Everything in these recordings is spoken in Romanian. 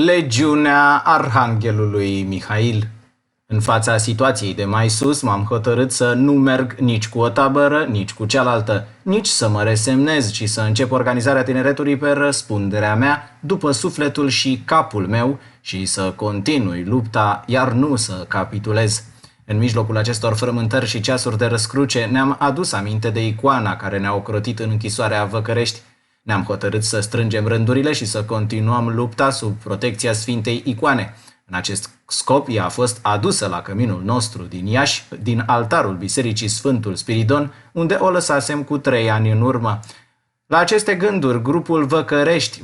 Legiunea Arhanghelului Mihail. În fața situației de mai sus, m-am hotărât să nu merg nici cu o tabără, nici cu cealaltă, nici să mă resemnez, ci să încep organizarea tineretului pe răspunderea mea, după sufletul și capul meu, și să continui lupta, iar nu să capitulez. În mijlocul acestor frământări și ceasuri de răscruce, ne-am adus aminte de icoana care ne-a ocrotit în închisoarea Văcărești. Ne-am hotărât să strângem rândurile și să continuăm lupta sub protecția Sfintei Icoane. În acest scop, ea a fost adusă la căminul nostru din Iași, din altarul Bisericii Sfântul Spiridon, unde o lăsasem cu 3 ani în urmă. La aceste gânduri, grupul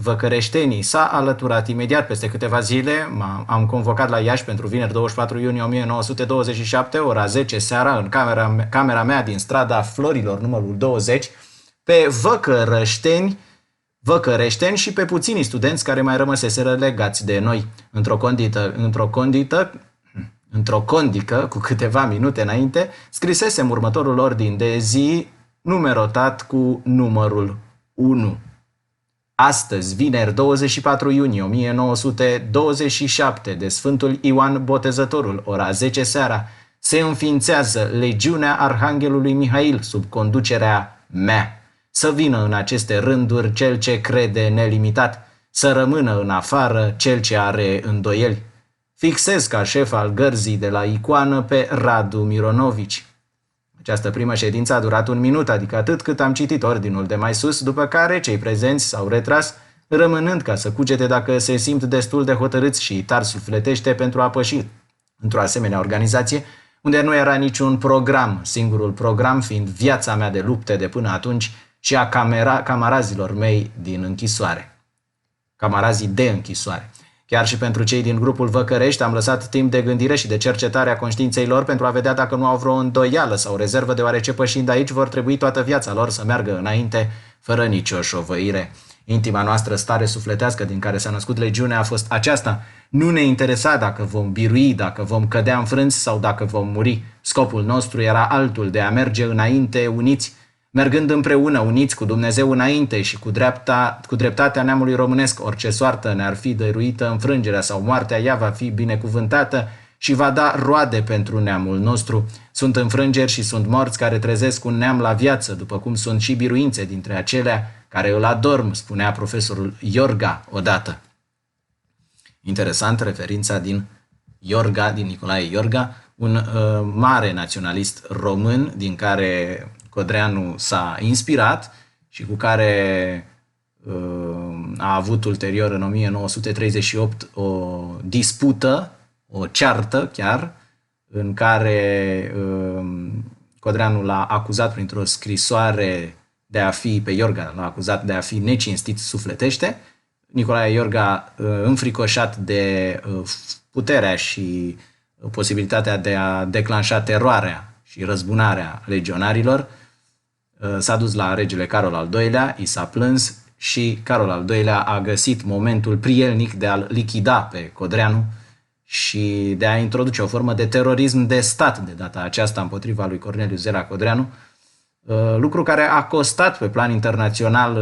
Văcăreștenii s-a alăturat imediat. Peste câteva zile am convocat la Iași pentru vineri 24 iunie 1927, ora 10 seara, în camera mea din strada Florilor, numărul 20, pe văcăreșteni și pe puținii studenți care mai rămăseseră legați de noi. Într-o condică, cu câteva minute înainte, scrisesem următorul ordin de zi, numerotat cu numărul 1. Astăzi, vineri 24 iunie 1927, de Sfântul Ioan Botezătorul, ora 10 seara, se înființează Legiunea Arhanghelului Mihail sub conducerea mea. Să vină în aceste rânduri cel ce crede nelimitat, să rămână în afară cel ce are îndoieli. Fixez ca șef al gărzii de la icoană pe Radu Mironovici. Această primă ședință a durat 1 minut, adică atât cât am citit ordinul de mai sus, după care cei prezenți s-au retras, rămânând ca să cugete dacă se simt destul de hotărâți și tari sufletește pentru a păși într-o asemenea organizație, unde nu era niciun program, singurul program fiind viața mea de lupte de până atunci și a camarazilor mei din închisoare. Camarazii de închisoare. Chiar și pentru cei din grupul Văcărești am lăsat timp de gândire și de cercetare a conștiinței lor pentru a vedea dacă nu au vreo îndoială sau rezervă, deoarece pășind aici vor trebui toată viața lor să meargă înainte fără nicio șovăire. Intima noastră stare sufletească din care s-a născut legiunea a fost aceasta. Nu ne interesa dacă vom birui, dacă vom cădea înfrânți sau dacă vom muri. Scopul nostru era altul, de a merge înainte uniți, mergând împreună, uniți cu Dumnezeu înainte și cu dreptatea neamului românesc. Orice soartă ne-ar fi dăruită, înfrângerea sau moartea, ea va fi binecuvântată și va da roade pentru neamul nostru. Sunt înfrângeri și sunt morți care trezesc un neam la viață, după cum sunt și biruințe dintre acelea care îl adorm, spunea profesorul Iorga odată. Interesant, referința din Iorga, din Nicolae Iorga, un mare naționalist român din care Codreanu s-a inspirat și cu care a avut ulterior în 1938 o dispută, o ceartă chiar, în care Codreanu l-a acuzat printr-o scrisoare de a fi, pe Iorga l-a acuzat de a fi necinstit sufletește. Nicolae Iorga, înfricoșat de puterea și posibilitatea de a declanșa teroarea și răzbunarea legionarilor, s-a dus la regele Carol al II-lea, i s-a plâns și Carol al II-lea a găsit momentul prielnic de a-l lichida pe Codreanu și de a introduce o formă de terorism de stat de data aceasta împotriva lui Corneliu Zera Codreanu, lucru care a costat pe plan internațional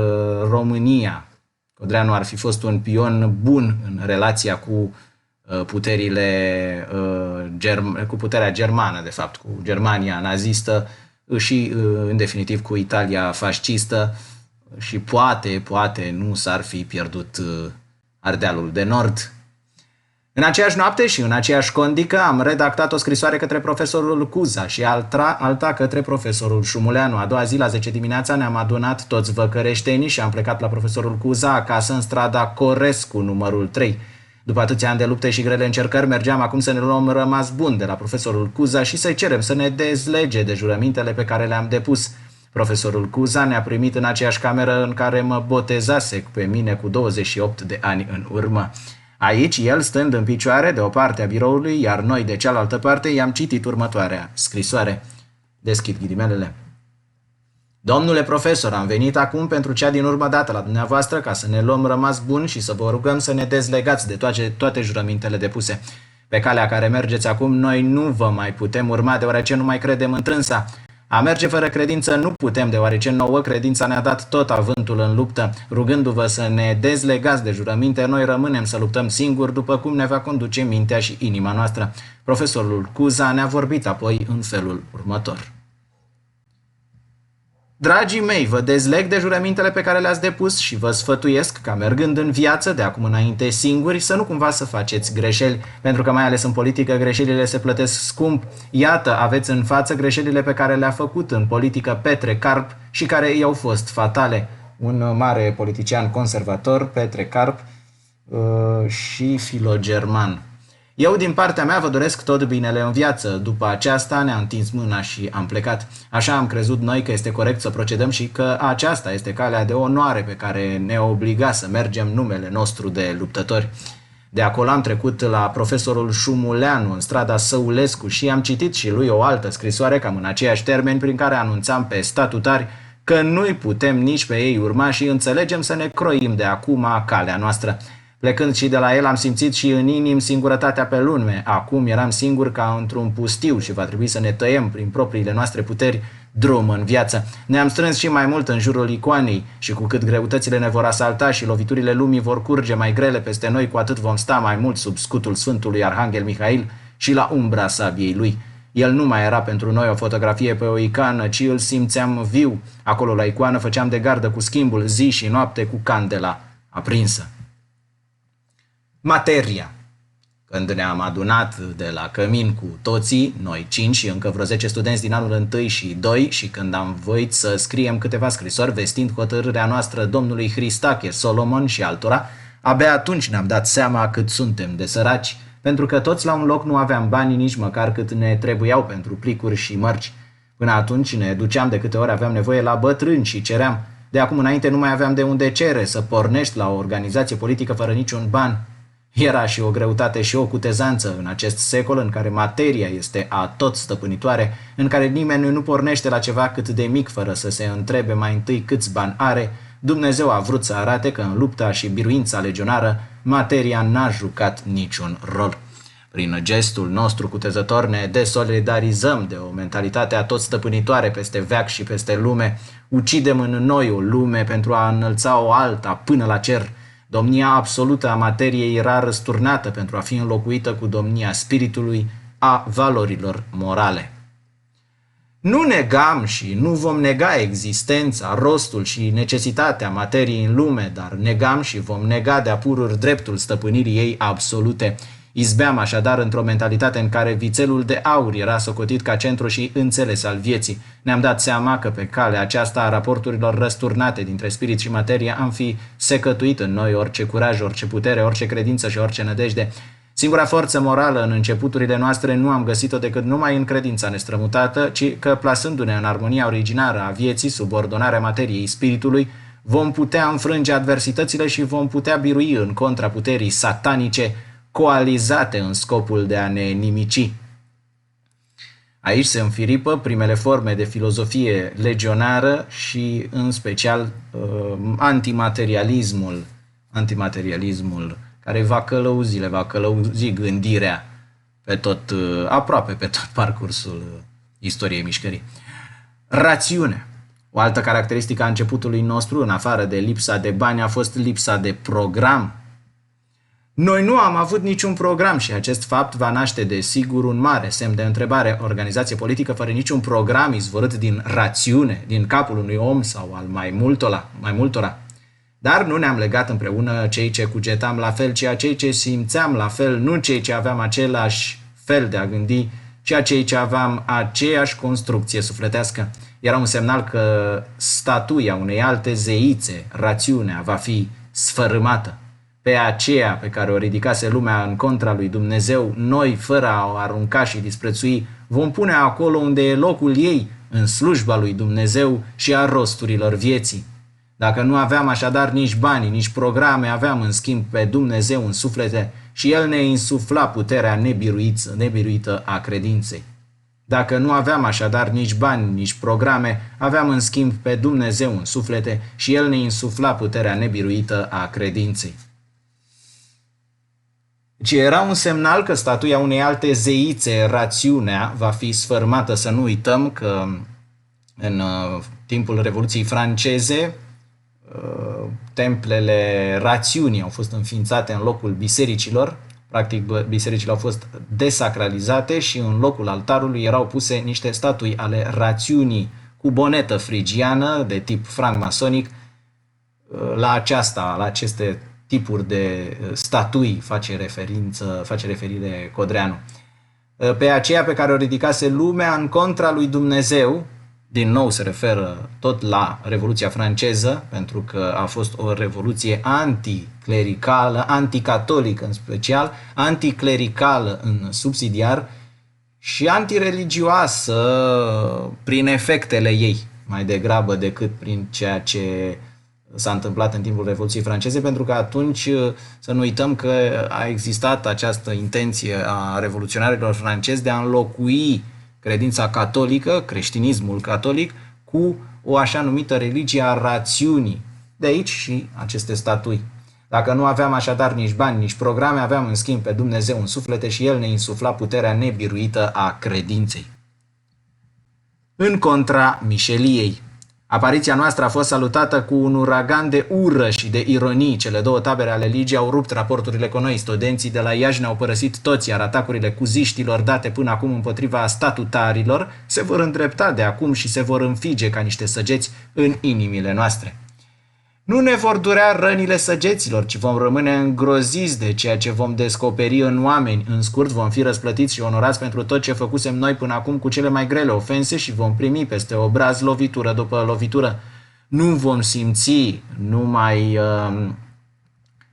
România. Codreanu ar fi fost un pion bun în relația cu cu puterea germană, de fapt, cu Germania nazistă și, în definitiv, cu Italia fascistă și poate nu s-ar fi pierdut Ardealul de Nord. În aceeași noapte și în aceeași condică am redactat o scrisoare către profesorul Cuza și alta către profesorul Șumuleanu. A doua zi, la 10 dimineața, ne-am adunat toți văcăreștenii și am plecat la profesorul Cuza acasă în strada Corescu, numărul 3. După atâția ani de lupte și grele încercări, mergeam acum să ne luăm rămas bun de la profesorul Cuza și să-i cerem să ne dezlege de jurămintele pe care le-am depus. Profesorul Cuza ne-a primit în aceeași cameră în care mă botezase pe mine cu 28 de ani în urmă. Aici, el stând în picioare de o parte a biroului, iar noi de cealaltă parte, i-am citit următoarea scrisoare. Deschid ghilimelele. Domnule profesor, am venit acum pentru cea din urmă dată la dumneavoastră ca să ne luăm rămas bun și să vă rugăm să ne dezlegați de toate jurămintele depuse. Pe calea care mergeți acum, noi nu vă mai putem urma, deoarece nu mai credem în trânsa. A merge fără credință nu putem, deoarece nouă credința ne-a dat tot avântul în luptă. Rugându-vă să ne dezlegați de jurăminte, noi rămânem să luptăm singuri, după cum ne va conduce mintea și inima noastră. Profesorul Cuza ne-a vorbit apoi în felul următor. Dragii mei, vă dezleg de jurămintele pe care le-ați depus și vă sfătuiesc ca mergând în viață de acum înainte singuri să nu cumva să faceți greșeli, pentru că mai ales în politică greșelile se plătesc scump. Iată, aveți în față greșelile pe care le-a făcut în politică Petre Carp și care i-au fost fatale. Un mare politician conservator, Petre Carp, și filogerman. Eu, din partea mea, vă doresc tot binele în viață. După aceasta ne-a întins mâna și am plecat. Așa am crezut noi că este corect să procedăm și că aceasta este calea de onoare pe care ne obliga să mergem numele nostru de luptători. De acolo am trecut la profesorul Șumuleanu în strada Săulescu și am citit și lui o altă scrisoare cam în aceiași termeni prin care anunțam pe statutari că nu-i putem nici pe ei urma și înțelegem să ne croim de acum calea noastră. Plecând și de la el am simțit și în inim singurătatea pe lume. Acum eram singur ca într-un pustiu și va trebui să ne tăiem prin propriile noastre puteri drum în viață. Ne-am strâns și mai mult în jurul icoanei și cu cât greutățile ne vor asalta și loviturile lumii vor curge mai grele peste noi, cu atât vom sta mai mult sub scutul Sfântului Arhanghel Mihail și la umbra sabiei lui. El nu mai era pentru noi o fotografie pe o icoană, ci îl simțeam viu. Acolo la icoană făceam de gardă cu schimbul zi și noapte cu candela aprinsă. Materia. Când ne-am adunat de la cămin cu toții, noi 5 și încă vreo 10 studenți din anul 1 și 2 și când am voit să scriem câteva scrisori vestind hotărârea noastră domnului Hristache, Solomon și altora, abia atunci ne-am dat seama cât suntem de săraci, pentru că toți la un loc nu aveam bani nici măcar cât ne trebuiau pentru plicuri și mărci. Până atunci ne duceam de câte ori aveam nevoie la bătrâni și ceream. De acum înainte nu mai aveam de unde cere să pornești la o organizație politică fără niciun ban. Era și o greutate și o cutezanță în acest secol în care materia este atot stăpânitoare, în care nimeni nu pornește la ceva cât de mic fără să se întrebe mai întâi câți bani are. Dumnezeu a vrut să arate că în lupta și biruința legionară materia n-a jucat niciun rol. Prin gestul nostru cutezător ne desolidarizăm de o mentalitate atot stăpânitoare peste veac și peste lume. Ucidem în noi o lume pentru a înălța o alta până la cer. Domnia absolută a materiei era răsturnată pentru a fi înlocuită cu domnia spiritului, a valorilor morale. Nu negam și nu vom nega existența, rostul și necesitatea materiei în lume, dar negam și vom nega de-a pururi dreptul stăpânirii ei absolute. Izbeam așadar într-o mentalitate în care vițelul de aur era socotit ca centru și înțeles al vieții. Ne-am dat seama că pe calea aceasta a raporturilor răsturnate dintre spirit și materie am fi secătuit în noi orice curaj, orice putere, orice credință și orice nădejde. Singura forță morală în începuturile noastre nu am găsit-o decât numai în credința nestrămutată, ci că plasându-ne în armonia originară a vieții, sub ordonarea materiei spiritului, vom putea înfrânge adversitățile și vom putea birui în contra puterii satanice coalizate în scopul de a ne nimici. Aici se înfiripă primele forme de filozofie legionară și în special antimaterialismul care va călăuzi gândirea pe tot, aproape pe tot parcursul istoriei mișcării. Rațiune. O altă caracteristică a începutului nostru, în afară de lipsa de bani, a fost lipsa de program. Noi nu am avut niciun program și acest fapt va naște de sigur un mare semn de întrebare. Organizație politică fără niciun program izvorât din rațiune, din capul unui om sau al mai multora. Dar nu ne-am legat împreună cei ce cugetam la fel, ci cei ce simțeam la fel, nu cei ce aveam același fel de a gândi, ci cei ce aveam aceeași construcție sufletească. Era un semnal că statuia unei alte zeițe, rațiunea, va fi sfărâmată. Pe aceea pe care o ridicase lumea în contra lui Dumnezeu, noi, fără a o arunca și disprețui, vom pune acolo unde e locul ei, în slujba lui Dumnezeu și a rosturilor vieții. Dacă nu aveam așadar nici bani, nici programe, aveam în schimb pe Dumnezeu în suflete și El ne insufla puterea nebiruită a credinței. Dacă nu aveam așadar nici bani, nici programe, aveam în schimb pe Dumnezeu în suflete și El ne insufla puterea nebiruită a credinței. Deci era un semnal că statuia unei alte zeițe, rațiunea, va fi sfărmată. Să nu uităm că În timpul Revoluției franceze, templele rațiunii au fost înființate în locul bisericilor. Practic, bisericile au fost desacralizate și în locul altarului erau puse niște statui ale rațiunii cu bonetă frigiană de tip francmasonic. La aceste tipuri de statui face referire Codreanu. Pe aceea pe care o ridicase lumea în contra lui Dumnezeu, din nou se referă tot la Revoluția franceză, pentru că a fost o revoluție anticlericală, anticatolică în special, anticlericală în subsidiar și antireligioasă prin efectele ei, mai degrabă decât prin ceea ce s-a întâmplat în timpul Revoluției franceze, pentru că atunci să nu uităm că a existat această intenție a revoluționarilor francezi de a înlocui credința catolică, creștinismul catolic, cu o așa numită religie a rațiunii. De aici și aceste statui. Dacă nu aveam așadar nici bani, nici programe, aveam în schimb pe Dumnezeu în suflete și El ne insufla puterea nebiruită a credinței. În contra mișeliei. Apariția noastră a fost salutată cu un uragan de ură și de ironii. Cele două tabere ale ligii au rupt raporturile cu noi. Studenții de la Iași ne-au părăsit toți, iar atacurile cuziștilor date până acum împotriva statutarilor se vor îndrepta de acum și se vor înfige ca niște săgeți în inimile noastre. Nu ne vor durea rănile săgeților, ci vom rămâne îngroziți de ceea ce vom descoperi în oameni. În scurt, vom fi răsplătiți și onorați pentru tot ce făcusem noi până acum cu cele mai grele ofense și vom primi peste obraz lovitură după lovitură. Nu vom simți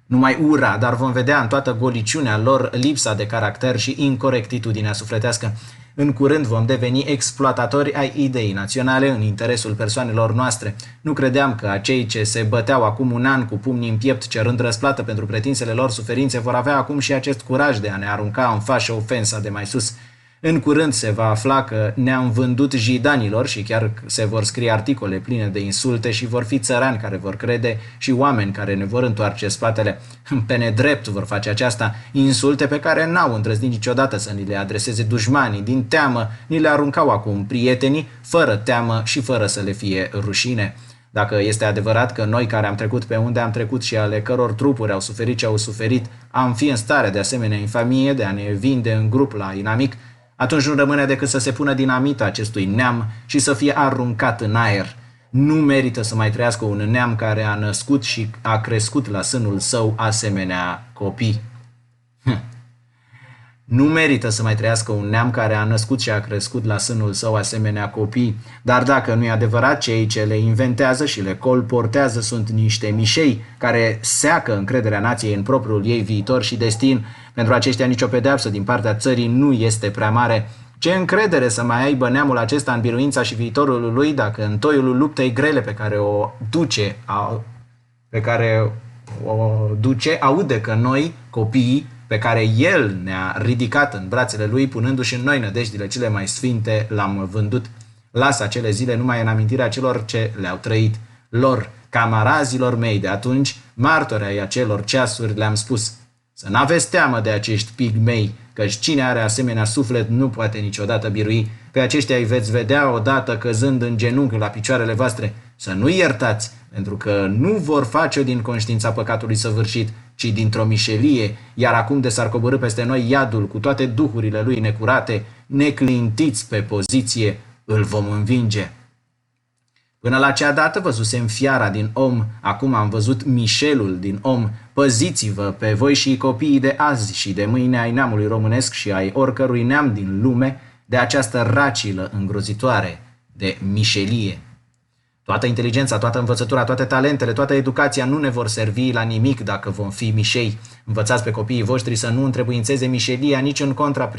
numai ura, dar vom vedea în toată goliciunea lor lipsa de caracter și incorectitudinea sufletească. În curând vom deveni exploatatori ai ideii naționale în interesul persoanelor noastre. Nu credeam că acei ce se băteau acum un an cu pumnii în piept cerând răsplată pentru pretinsele lor suferințe vor avea acum și acest curaj de a ne arunca în fașă ofensa de mai sus. În curând se va afla că ne-am vândut jidanilor și chiar se vor scrie articole pline de insulte și vor fi țărani care vor crede și oameni care ne vor întoarce spatele. Pe nedrept vor face aceasta, insulte pe care n-au îndrăznit niciodată să ni le adreseze dușmanii. Din teamă ni le aruncau acum prietenii, fără teamă și fără să le fie rușine. Dacă este adevărat că noi care am trecut pe unde am trecut și ale căror trupuri au suferit ce au suferit, am fi în stare de asemenea infamie de a ne vinde în grup la inamic, atunci nu rămâne decât să se pună dinamită acestui neam și să fie aruncat în aer. Nu merită să mai trăiască un neam care a născut și a crescut la sânul său asemenea copii. Nu merită să mai trăiască un neam care a născut și a crescut la sânul său asemenea copii. Dar dacă nu e adevărat, cei ce le inventează și le colportează sunt niște mișei care seacă încrederea nației în propriul ei viitor și destin. Pentru aceștia nicio pedeapsă din partea țării nu este prea mare. Ce încredere să mai aibă neamul acesta în biruința și viitorul lui dacă în toiul luptei grele pe care o duce, aude că noi, copiii, pe care El ne-a ridicat în brațele Lui, punându-și în noi nădejdile cele mai sfinte, l-am vândut. Lasă acele zile numai în amintirea celor ce le-au trăit. Lor, camarazilor mei de atunci, martori ai acelor ceasuri, le-am spus: să n-aveți teamă de acești pigmei, căci cine are asemenea suflet nu poate niciodată birui. Pe aceștia îi veți vedea odată căzând în genunchi la picioarele voastre. Să nu iertați, pentru că nu vor face-o din conștiința păcatului săvârșit, ci dintr-o mișelie, iar acum de s-ar coborî peste noi iadul cu toate duhurile lui necurate, neclintiți pe poziție, îl vom învinge. Până la cea dată văzusem fiara din om, acum am văzut mișelul din om. Păziți-vă pe voi și copiii de azi și de mâine ai neamului românesc și ai oricărui neam din lume de această racilă îngrozitoare de mișelie. Toată inteligența, toată învățătura, toate talentele, toată educația nu ne vor servi la nimic dacă vom fi mișei. Învățați pe copiii voștri să nu întrebuințeze mișelia nici în contra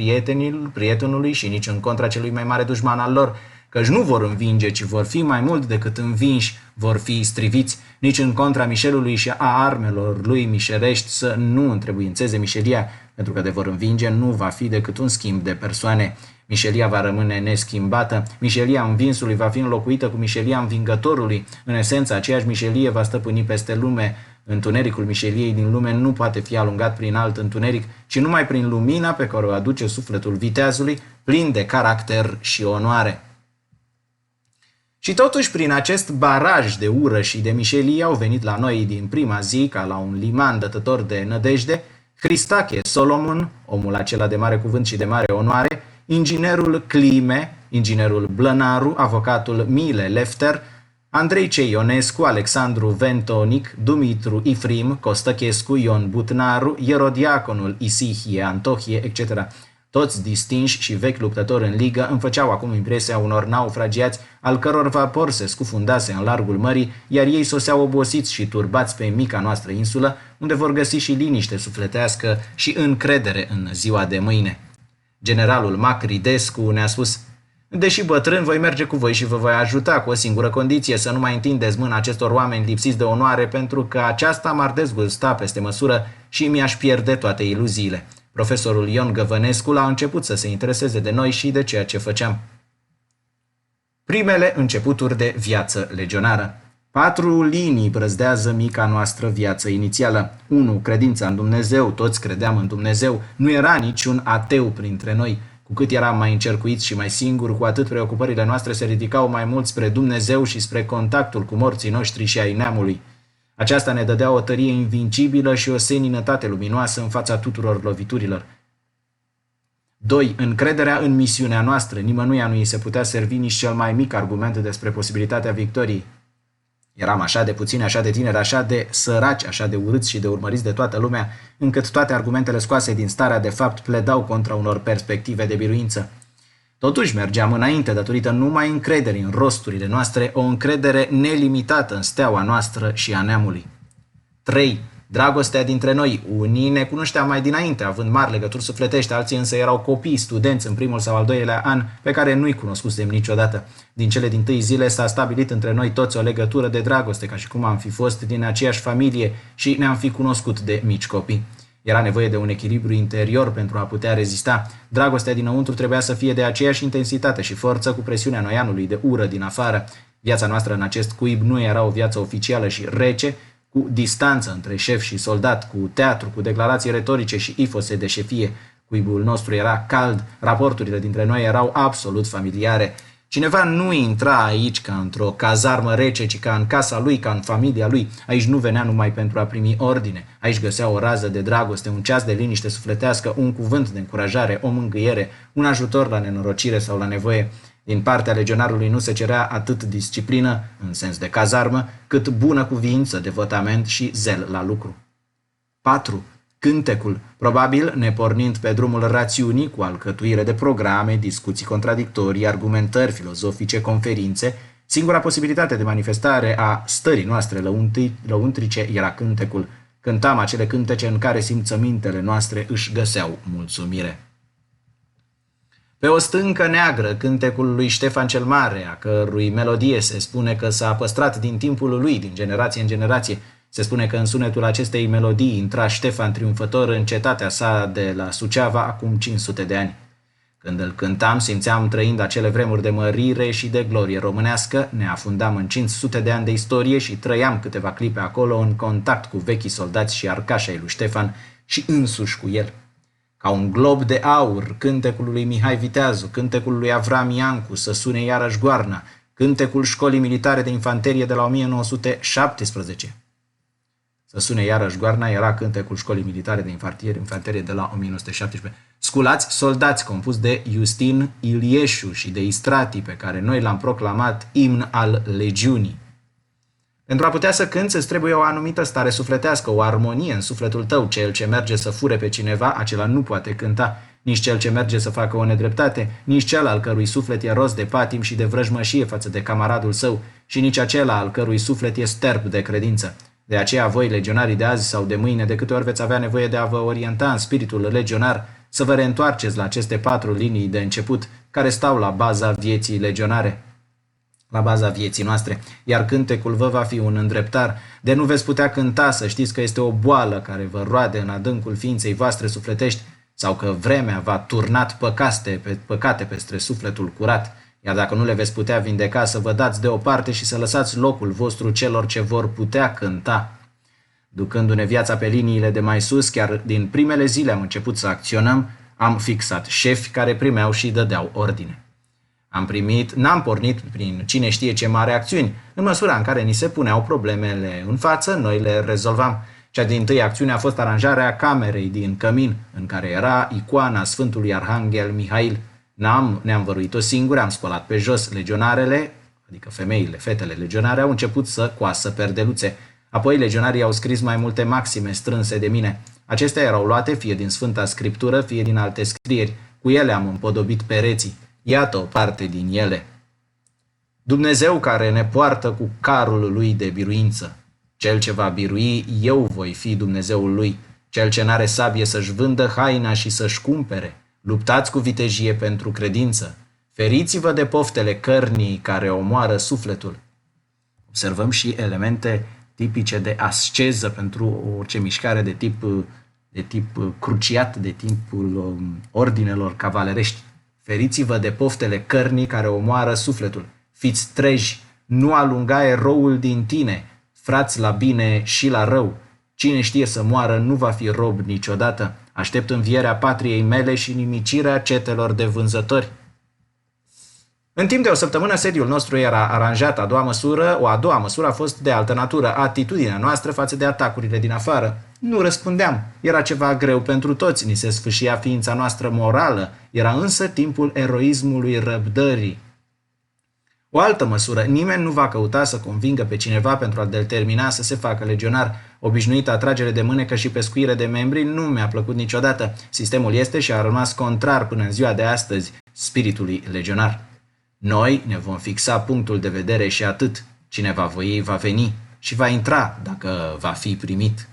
prietenului și nici în contra celui mai mare dușman al lor, căci nu vor învinge, ci vor fi mai mult decât învinși, vor fi striviți. Nici în contra mișelului și a armelor lui mișerești să nu întrebuințeze mișelia, pentru că de vor învinge nu va fi decât un schimb de persoane. Mișelia va rămâne neschimbată, mișelia învinsului va fi înlocuită cu mișelia învingătorului. În esență, aceeași mișelie va stăpâni peste lume. Întunericul mișeliei din lume nu poate fi alungat prin alt întuneric, ci numai prin lumina pe care o aduce sufletul viteazului, plin de caracter și onoare. Și totuși, prin acest baraj de ură și de mișelie au venit la noi din prima zi, ca la un liman dătător de nădejde, Hristache Solomon, omul acela de mare cuvânt și de mare onoare, inginerul Clime, inginerul Blănaru, avocatul Mile Lefter, Andrei C. Ionescu, Alexandru Ventonic, Dumitru Ifrim, Costăchescu, Ion Butnaru, Ierodiaconul Isihie, Antohie, etc. Toți distinși și vechi luptători în ligă îmi făceau acum impresia unor naufragiați al căror vapor se scufundase în largul mării, iar ei soseau obosiți și turbați pe mica noastră insulă, unde vor găsi și liniște sufletească și încredere în ziua de mâine. Generalul Macridescu ne-a spus: deși bătrân, voi merge cu voi și vă voi ajuta cu o singură condiție, să nu mai întindeți mâna acestor oameni lipsiți de onoare, pentru că aceasta m-ar dezgusta peste măsură și mi-aș pierde toate iluziile. Profesorul Ion Găvănescu a început să se intereseze de noi și de ceea ce făceam. Primele începuturi de viață legionară. 4 linii brăzdează mica noastră viață inițială. 1. Credința în Dumnezeu. Toți credeam în Dumnezeu. Nu era niciun ateu printre noi. Cu cât eram mai încercuiți și mai singuri, cu atât preocupările noastre se ridicau mai mult spre Dumnezeu și spre contactul cu morții noștri și ai neamului. Aceasta ne dădea o tărie invincibilă și o seninătate luminoasă în fața tuturor loviturilor. 2. Încrederea în misiunea noastră. Nimănuia nu îi se putea servi nici cel mai mic argument despre posibilitatea victoriei. Eram așa de puțini, așa de tineri, așa de săraci, așa de urâți și de urmăriți de toată lumea, încât toate argumentele scoase din starea de fapt pledau contra unor perspective de biruință. Totuși mergeam înainte datorită numai încrederii în rosturile noastre, o încredere nelimitată în steaua noastră și a neamului. 3. Dragostea dintre noi. Unii ne cunoșteam mai dinainte, având mari legături sufletești, alții însă erau copii, studenți în primul sau al doilea an, pe care nu-i cunoscusem niciodată. Din cele dintâi zile s-a stabilit între noi toți o legătură de dragoste, ca și cum am fi fost din aceeași familie și ne-am fi cunoscut de mici copii. Era nevoie de un echilibru interior pentru a putea rezista. Dragostea dinăuntru trebuia să fie de aceeași intensitate și forță cu presiunea noianului de ură din afară. Viața noastră în acest cuib nu era o viață oficială și rece, cu distanță între șef și soldat, cu teatru, cu declarații retorice și ifose de șefie. Cuibul nostru era cald, raporturile dintre noi erau absolut familiare. Cineva nu intra aici ca într-o cazarmă rece, ci ca în casa lui, ca în familia lui. Aici nu venea numai pentru a primi ordine. Aici găsea o rază de dragoste, un ceas de liniște sufletească, un cuvânt de încurajare, o mângâiere, un ajutor la nenorocire sau la nevoie. Din partea legionarului nu se cerea atât disciplină, în sens de cazarmă, cât bună cuvință, devotament și zel la lucru. 4. Cântecul, probabil nepornind pe drumul rațiunii, cu alcătuire de programe, discuții contradictorii, argumentări filozofice, conferințe, singura posibilitate de manifestare a stării noastre lăuntrice era cântecul. Cântam acele cântece în care simțămintele noastre își găseau mulțumire. Pe o stâncă neagră, cântecul lui Ștefan cel Mare, a cărui melodie se spune că s-a păstrat din timpul lui, din generație în generație. Se spune că în sunetul acestei melodii intra Ștefan triumfător în cetatea sa de la Suceava acum 500 de ani. Când îl cântam, simțeam trăind acele vremuri de mărire și de glorie românească, ne afundam în 500 de ani de istorie și trăiam câteva clipe acolo în contact cu vechii soldați și arcași ai lui Ștefan și însuși cu el. Ca un glob de aur, cântecul lui Mihai Viteazu, cântecul lui Avram Iancu, să sune iarăși goarna, cântecul Școlii Militare de Infanterie de la 1917. Să sune iarăși goarna era cântecul Școlii Militare de Infanterie de la 1917. Sculați soldați, compus de Iustin Ilieșu și de Istrati, pe care noi l-am proclamat imn al legiunii. Pentru a putea să cânți îți trebuie o anumită stare sufletească, o armonie în sufletul tău. Cel ce merge să fure pe cineva, acela nu poate cânta. Nici cel ce merge să facă o nedreptate, nici cel al cărui suflet e rost de patim și de vrăjmășie față de camaradul său, și nici acela al cărui suflet e sterb de credință. De aceea voi, legionarii de azi sau de mâine, de câte ori veți avea nevoie de a vă orienta în spiritul legionar, să vă reîntoarceți la aceste 4 linii de început care stau la baza vieții legionare, la baza vieții noastre, iar cântecul vă va fi un îndreptar. De nu veți putea cânta, să știți că este o boală care vă roade în adâncul ființei voastre sufletești, sau că vremea v-a turnat păcate peste sufletul curat, iar dacă nu le veți putea vindeca, să vă dați deoparte și să lăsați locul vostru celor ce vor putea cânta. Ducându-ne viața pe liniile de mai sus, chiar din primele zile am început să acționăm, am fixat șefi care primeau și dădeau ordine. N-am pornit prin cine știe ce mare acțiuni. În măsura în care ni se puneau problemele în față, noi le rezolvam. Cea dintâi acțiune a fost aranjarea camerei din cămin, în care era icoana Sfântului Arhanghel Mihail. Ne-am văruit-o singuri, am spălat pe jos. Legionarele, adică femeile, fetele legionare, au început să coasă perdeluțe. Apoi legionarii au scris mai multe maxime strânse de mine. Acestea erau luate fie din Sfânta Scriptură, fie din alte scrieri. Cu ele am împodobit pereții. Iată o parte din ele. Dumnezeu care ne poartă cu carul lui de biruință. Cel ce va birui, eu voi fi Dumnezeul lui. Cel ce n-are sabie să-și vândă haina și să-și cumpere. Luptați cu vitejie pentru credință. Feriți-vă de poftele cărnii care omoară sufletul. Observăm și elemente tipice de asceză pentru orice mișcare de tip cruciat, de timpul ordinelor cavalerești. Feriți-vă de poftele cărnii care omoară sufletul. Fiți treji, nu alunga eroul din tine, frați la bine și la rău. Cine știe să moară nu va fi rob niciodată. Aștept învierea patriei mele și nimicirea cetelor de vânzători. În timp de o săptămână, sediul nostru era aranjat. O a doua măsură a fost de altă natură, atitudinea noastră față de atacurile din afară. Nu răspundeam. Era ceva greu pentru toți, ni se sfâșia ființa noastră morală. Era însă timpul eroismului răbdării. O altă măsură, nimeni nu va căuta să convingă pe cineva pentru a-l determina să se facă legionar. Obișnuită atragere de mânecă și pescuire de membri nu mi-a plăcut niciodată. Sistemul este și a rămas contrar până în ziua de astăzi spiritului legionar. Noi ne vom fixa punctul de vedere și atât. Cine va voi va veni și va intra dacă va fi primit.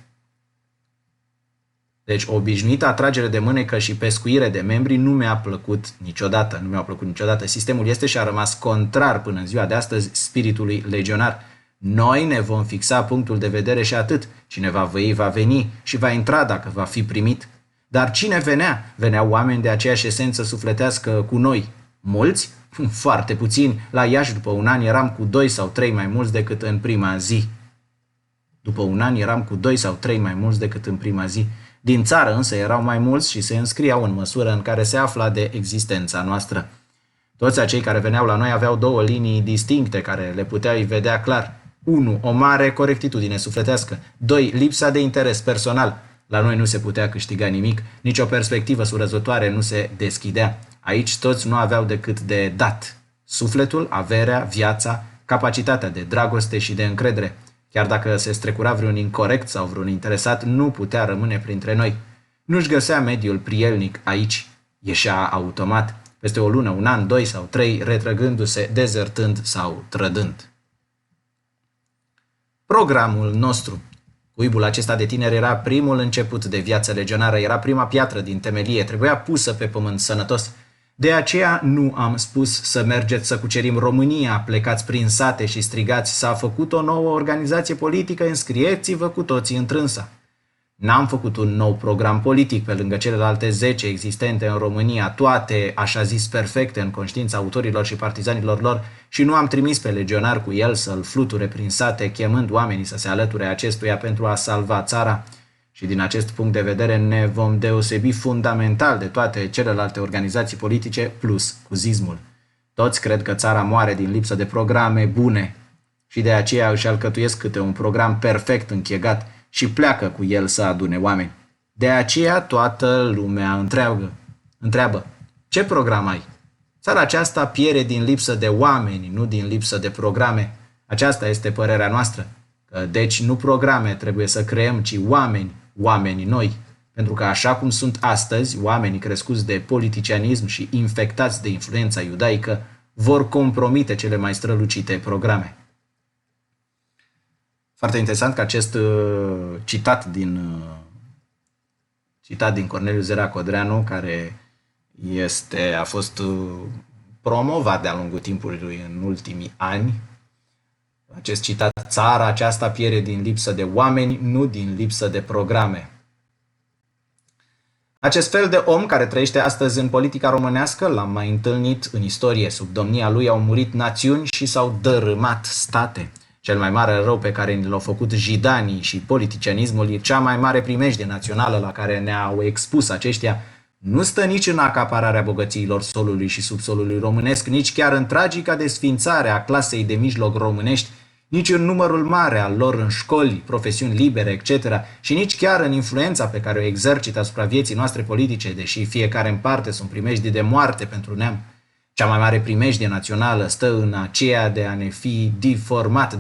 Deci obișnuită atragere de mânecă și pescuire de membri nu mi-a plăcut niciodată. Nu mi-a plăcut niciodată. Sistemul este și a rămas contrar până în ziua de astăzi spiritului legionar. Noi ne vom fixa punctul de vedere și atât. Cine va voi va veni și va intra dacă va fi primit. Dar cine venea? Veneau oameni de aceeași esență sufletească cu noi. Mulți? Foarte puțini. La Iași după un an eram cu 2 sau 3 mai mulți decât în prima zi. După un an eram cu 2 sau 3 mai mulți decât în prima zi. Din țară însă erau mai mulți și se înscriau în măsură în care se afla de existența noastră. Toți acei care veneau la noi aveau două linii distincte care le puteai vedea clar. 1. O mare corectitudine sufletească. 2. Lipsa de interes personal. La noi nu se putea câștiga nimic, nicio perspectivă surăzătoare nu se deschidea. Aici toți nu aveau decât de dat. Sufletul, averea, viața, capacitatea de dragoste și de încredere. Chiar dacă se strecura vreun incorect sau vreun interesat, nu putea rămâne printre noi. Nu-și găsea mediul prielnic aici. Ieșea automat, peste o lună, un an, 2 sau 3, retrăgându-se, dezertând sau trădând. Programul nostru. Cuibul acesta de tineri era primul început de viață legionară, era prima piatră din temelie, trebuia pusă pe pământ sănătos. De aceea nu am spus să mergeți să cucerim România, plecați prin sate și strigați s-a făcut o nouă organizație politică, înscrieți-vă cu toții întrânsa. N-am făcut un nou program politic pe lângă celelalte 10 existente în România, toate așa zis perfecte în conștiința autorilor și partizanilor lor și nu am trimis pe legionar cu el să-l fluture prin sate, chemând oamenii să se alăture acestuia pentru a salva țara. Și din acest punct de vedere ne vom deosebi fundamental de toate celelalte organizații politice plus cuzismul. Toți cred că țara moare din lipsă de programe bune și de aceea își alcătuiesc câte un program perfect închegat și pleacă cu el să adune oameni. De aceea toată lumea întreabă, ce program ai? Țara aceasta pierde din lipsă de oameni, nu din lipsă de programe. Aceasta este părerea noastră. Deci nu programe trebuie să creăm, ci oameni noi. Pentru că așa cum sunt astăzi, oamenii crescuți de politicianism și infectați de influența iudaică vor compromite cele mai strălucite programe. Foarte interesant că acest citat din Corneliu Zera Codreanu, care a fost promovat de-a lungul timpului în ultimii ani, acest citat, țara aceasta pierde din lipsă de oameni, nu din lipsă de programe. Acest fel de om care trăiește astăzi în politica românească l-am mai întâlnit în istorie. Sub domnia lui au murit națiuni și s-au dărâmat state. Cel mai mare rău pe care l-au făcut jidanii și politicianismul e cea mai mare primejdie națională la care ne-au expus aceștia. nu stă nici în acapararea bogățiilor solului și subsolului românesc, nici chiar în tragica desfințare a clasei de mijloc românești, nici în numărul mare al lor în școli, profesiuni libere, etc., și nici chiar în influența pe care o exercită asupra vieții noastre politice, deși fiecare în parte sunt primejdii de moarte pentru neam. Cea mai mare primejdie națională stă în aceea de a ne fi deformat,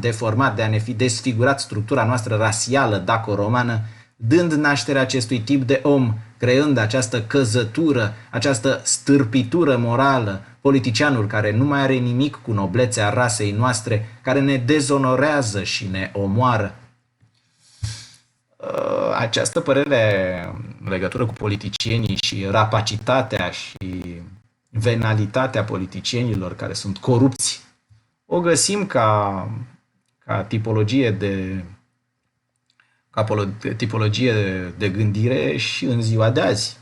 de a ne fi desfigurat structura noastră rasială daco-romană, dând nașterea acestui tip de om, creând această căzătură, această stârpitură morală, politicianul care nu mai are nimic cu noblețea rasei noastre, care ne dezonorează și ne omoară. Această părere în legătură cu politicienii și rapacitatea și venalitatea politicienilor care sunt corupți, o găsim ca tipologie de gândire și în ziua de azi.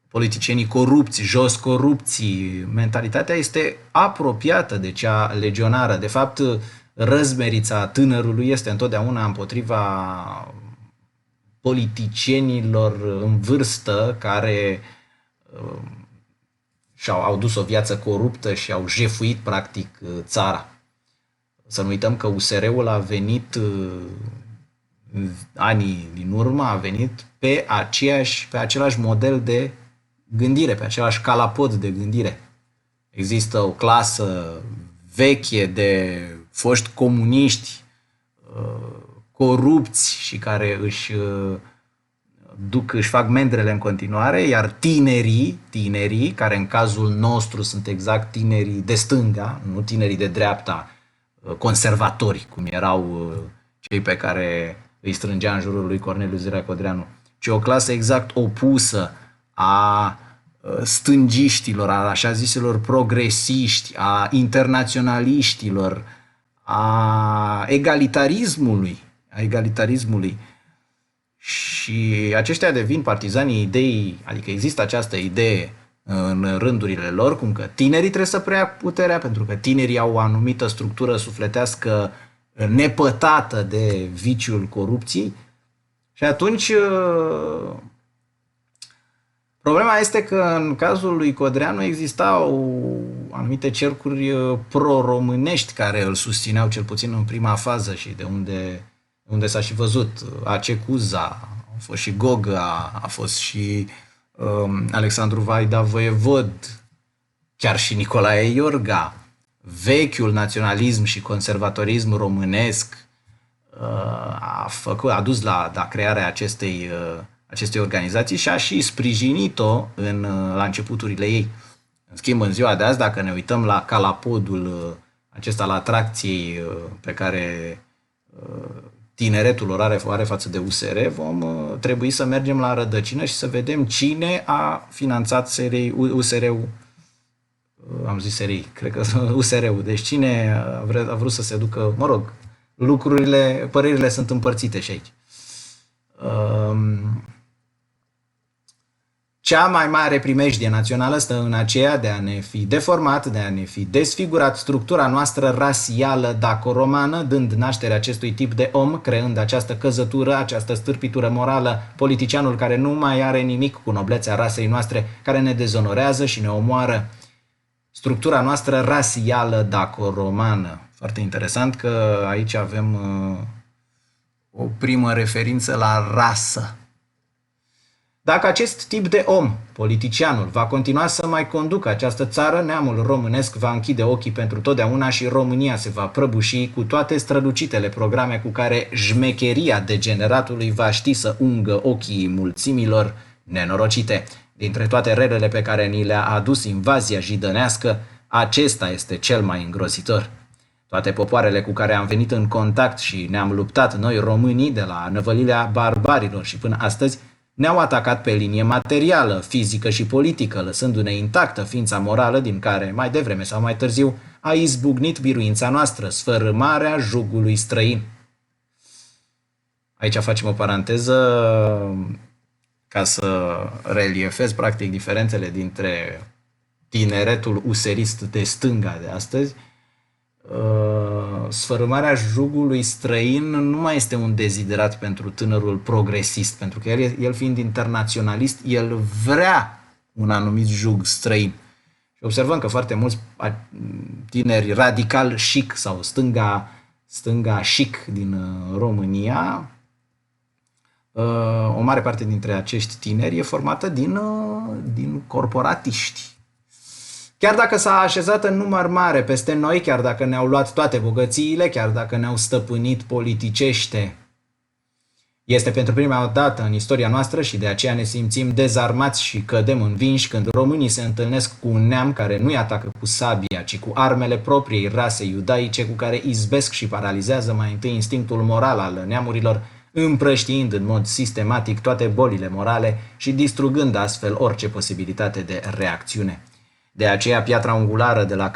Politicienii corupți, jos corupții, mentalitatea este apropiată de cea legionară. De fapt, răzmerița tânărului este întotdeauna împotriva politicienilor în vârstă care au dus o viață coruptă și au jefuit practic țara. Să nu uităm că USR-ul a venit anii din urmă, a venit pe același model de gândire, pe același calapod de gândire. Există o clasă veche de foști comuniști corupți și care își fac mendrele în continuare, iar tinerii, care în cazul nostru sunt exact tinerii de stânga, nu tinerii de dreapta, conservatori, cum erau cei pe care îi strângea în jurul lui Corneliu Zirea Codreanu, ci o clasă exact opusă a stângiștilor, a așa ziselor progresiști, a internaționaliștilor, a egalitarismului. Și aceștia devin partizanii ideii, adică există această idee în rândurile lor, cum că tinerii trebuie să preia puterea, pentru că tinerii au o anumită structură sufletească nepătată de viciul corupției. Și atunci problema este că în cazul lui Codreanu existau anumite cercuri pro-românești care îl susțineau cel puțin în prima fază și de unde s-a și văzut. AC Cuza, a fost și Goga, a fost și Alexandru Vaida Voievod, chiar și Nicolae Iorga. Vechiul naționalism și conservatorism românesc a dus la crearea acestei organizații și a și sprijinit-o la începuturile ei. În schimb, în ziua de azi, dacă ne uităm la calapodul acesta, la atracției pe care tineretul o are față de USR, vom trebui să mergem la rădăcină și să vedem cine a finanțat USR-ul. Am zis SRI, cred că USR-ul. Deci cine a vrut să se ducă, mă rog, părerile sunt împărțite și aici. Cea mai mare primejdie națională stă în aceea de a ne fi deformat, de a ne fi desfigurat structura noastră rasială daco-romană, dând nașterea acestui tip de om, creând această căzătură, această stârpitură morală, politicianul care nu mai are nimic cu noblețea rasei noastre, care ne dezonorează și ne omoară. Structura noastră rasială daco-romană. Foarte interesant că aici avem o primă referință la rasă. Dacă acest tip de om, politicianul, va continua să mai conducă această țară, neamul românesc va închide ochii pentru totdeauna și România se va prăbuși cu toate strălucitele programe cu care jmecheria degeneratului va ști să ungă ochii mulțimilor nenorocite. Dintre toate relele pe care ni le-a adus invazia jidănească, acesta este cel mai îngrozitor. Toate popoarele cu care am venit în contact și ne-am luptat noi românii de la năvălirea barbarilor și până astăzi, ne-au atacat pe linie materială, fizică și politică, lăsându-ne intactă ființa morală din care, mai devreme sau mai târziu, a izbucnit biruința noastră, sfărâmarea jugului străin. Aici facem o paranteză ca să reliefez practic diferențele dintre tineretul userist de stânga de astăzi. Sfărâmarea jugului străin nu mai este un deziderat pentru tânărul progresist, pentru că el fiind internaționalist, el vrea un anumit jug străin. Și observăm că foarte mulți tineri radical chic sau stânga chic din România, o mare parte dintre acești tineri e formată din corporatiști. Chiar dacă s-a așezat în număr mare peste noi, chiar dacă ne-au luat toate bogățiile, chiar dacă ne-au stăpânit politicește, este pentru prima dată în istoria noastră și de aceea ne simțim dezarmați și cădem învinși când românii se întâlnesc cu un neam care nu-i atacă cu sabia, ci cu armele propriei rase iudaice cu care izbesc și paralizează mai întâi instinctul moral al neamurilor, împrăștiind în mod sistematic toate bolile morale și distrugând astfel orice posibilitate de reacțiune. De aceea piatra unghiulară de la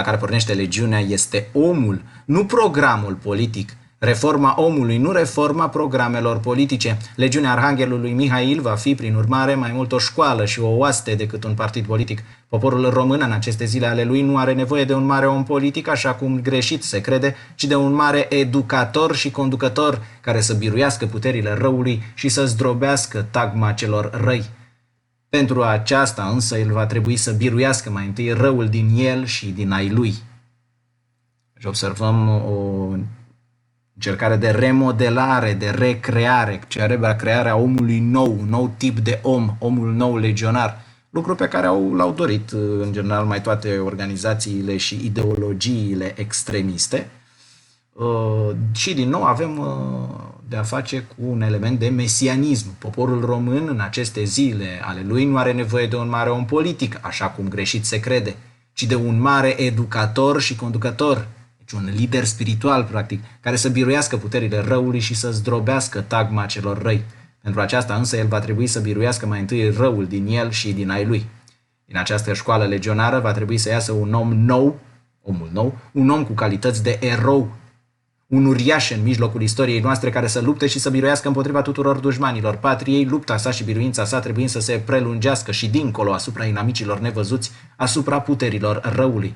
care pornește legiunea este omul, nu programul politic. Reforma omului, nu reforma programelor politice. Legiunea Arhanghelului Mihail va fi, prin urmare, mai mult o școală și o oaste decât un partid politic. Poporul român, în aceste zile ale lui, nu are nevoie de un mare om politic, așa cum greșit se crede, ci de un mare educator și conducător care să biruiască puterile răului și să zdrobească tagma celor răi. Pentru aceasta însă el va trebui să biruiască mai întâi răul din el și din ai lui. Și observăm o încercare de remodelare, de recreare, crearea omului nou, un nou tip de om, omul nou legionar, lucru pe care l-au dorit în general mai toate organizațiile și ideologiile extremiste. Și din nou avem de a face cu un element de mesianism. Poporul român în aceste zile ale lui nu are nevoie de un mare om politic, așa cum greșit se crede, ci de un mare educator și conducător, deci un lider spiritual, practic, care să biruiască puterile răului și să zdrobească tagma celor răi. Pentru aceasta însă el va trebui să biruiască mai întâi răul din el și din ai lui. Din această școală legionară va trebui să iasă un om nou, omul nou, un om cu calități de erou, un uriaș în mijlocul istoriei noastre care să lupte și să biruiască împotriva tuturor dușmanilor patriei, lupta sa și biruința sa trebuind să se prelungească și dincolo asupra inamicilor nevăzuți, asupra puterilor răului.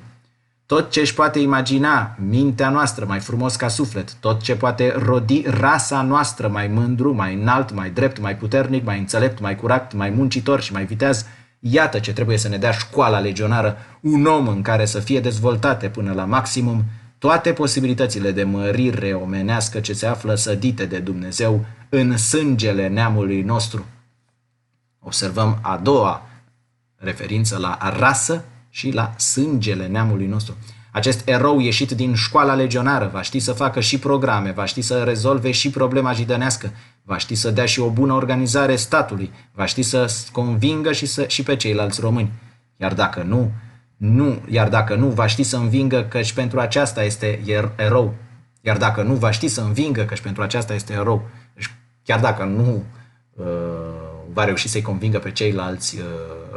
Tot ce își poate imagina mintea noastră mai frumos ca suflet, tot ce poate rodi rasa noastră mai mândru, mai înalt, mai drept, mai puternic, mai înțelept, mai curat, mai muncitor și mai viteaz, iată ce trebuie să ne dea școala legionară, un om în care să fie dezvoltate până la maximum toate posibilitățile de mărire omenească ce se află sădite de Dumnezeu în sângele neamului nostru. Observăm a doua referință la rasă și la sângele neamului nostru. Acest erou ieșit din școala legionară va ști să facă și programe, va ști să rezolve și problema jidănească, va ști să dea și o bună organizare statului, va ști să convingă și pe ceilalți români. Iar dacă nu, va ști să învingă căci pentru aceasta este erou. Iar dacă nu, va ști să învingă căci pentru aceasta este erou. Deci, chiar dacă nu va reuși să-i convingă pe ceilalți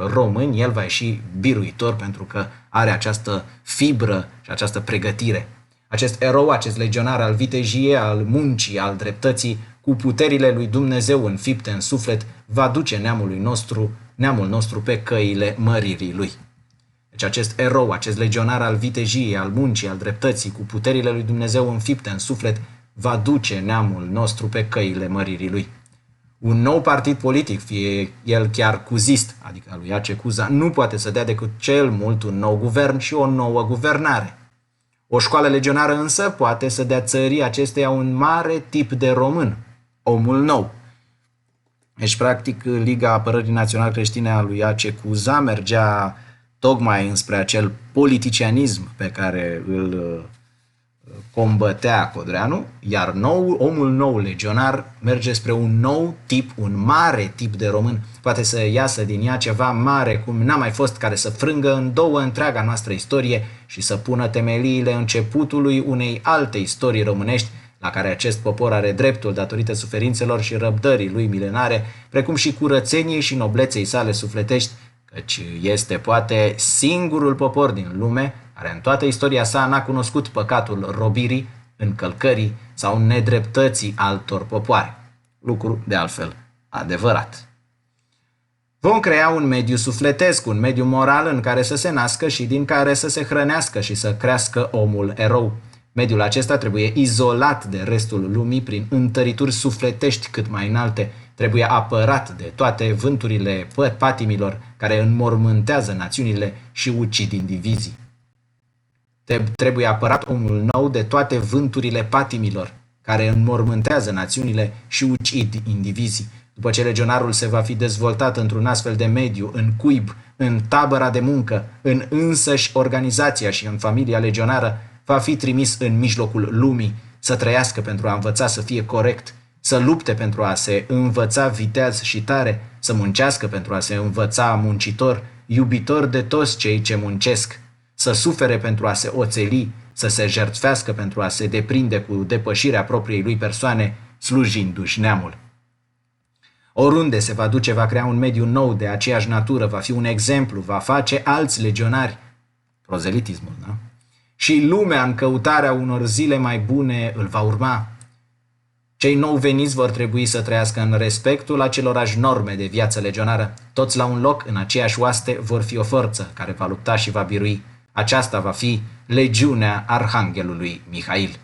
români, el va ieși biruitor pentru că are această fibră și această pregătire. Acest erou, acest legionar al vitejiei, al muncii, al dreptății, cu puterile lui Dumnezeu înfipte în suflet, va duce neamul nostru pe căile măririi lui. Deci acest erou, acest legionar al vitejiei, al muncii, al dreptății, cu puterile lui Dumnezeu înfipte în suflet, va duce neamul nostru pe căile măririi lui. Un nou partid politic, fie el chiar cuzist, adică al lui Iace Cuza, nu poate să dea decât cel mult un nou guvern și o nouă guvernare. O școală legionară însă poate să dea țării acesteia un mare tip de român, omul nou. Deci, practic, Liga Apărării Național Creștine a lui Iace Cuza mergea tocmai înspre acel politicianism pe care îl combătea Codreanu, iar omul nou legionar merge spre un nou tip, un mare tip de român. Poate să iasă din ea ceva mare, cum n-a mai fost, care să frângă în două întreaga noastră istorie și să pună temeliile începutului unei alte istorii românești, la care acest popor are dreptul datorită suferințelor și răbdării lui milenare, precum și curățeniei și nobleței sale sufletești, căci este poate singurul popor din lume care în toată istoria sa n-a cunoscut păcatul robirii, încălcării sau nedreptății altor popoare. Lucru de altfel adevărat. Vom crea un mediu sufletesc, un mediu moral în care să se nască și din care să se hrănească și să crească omul erou. Mediul acesta trebuie izolat de restul lumii prin întărituri sufletești cât mai înalte, trebuie apărat de toate vânturile patimilor care înmormântează națiunile și ucid indivizii. Trebuie apărat omul nou de toate vânturile patimilor care înmormântează națiunile și ucid indivizii. După ce legionarul se va fi dezvoltat într-un astfel de mediu, în cuib, în tabăra de muncă, în însăși organizația și în familia legionară, va fi trimis în mijlocul lumii să trăiască pentru a învăța să fie corect, să lupte pentru a se învăța viteaz și tare, să muncească pentru a se învăța muncitor, iubitor de toți cei ce muncesc, să sufere pentru a se oțeli, să se jertfească pentru a se deprinde cu depășirea propriei lui persoane, slujindu-și neamul. Oriunde se va duce, va crea un mediu nou de aceeași natură, va fi un exemplu, va face alți legionari. Prozelitismul, da? Și lumea, în căutarea unor zile mai bune, îl va urma. Cei nou veniți vor trebui să trăiască în respectul acelorași norme de viață legionară. Toți la un loc, în aceeași oaste, vor fi o forță care va lupta și va birui. Aceasta va fi legiunea Arhanghelului Mihail.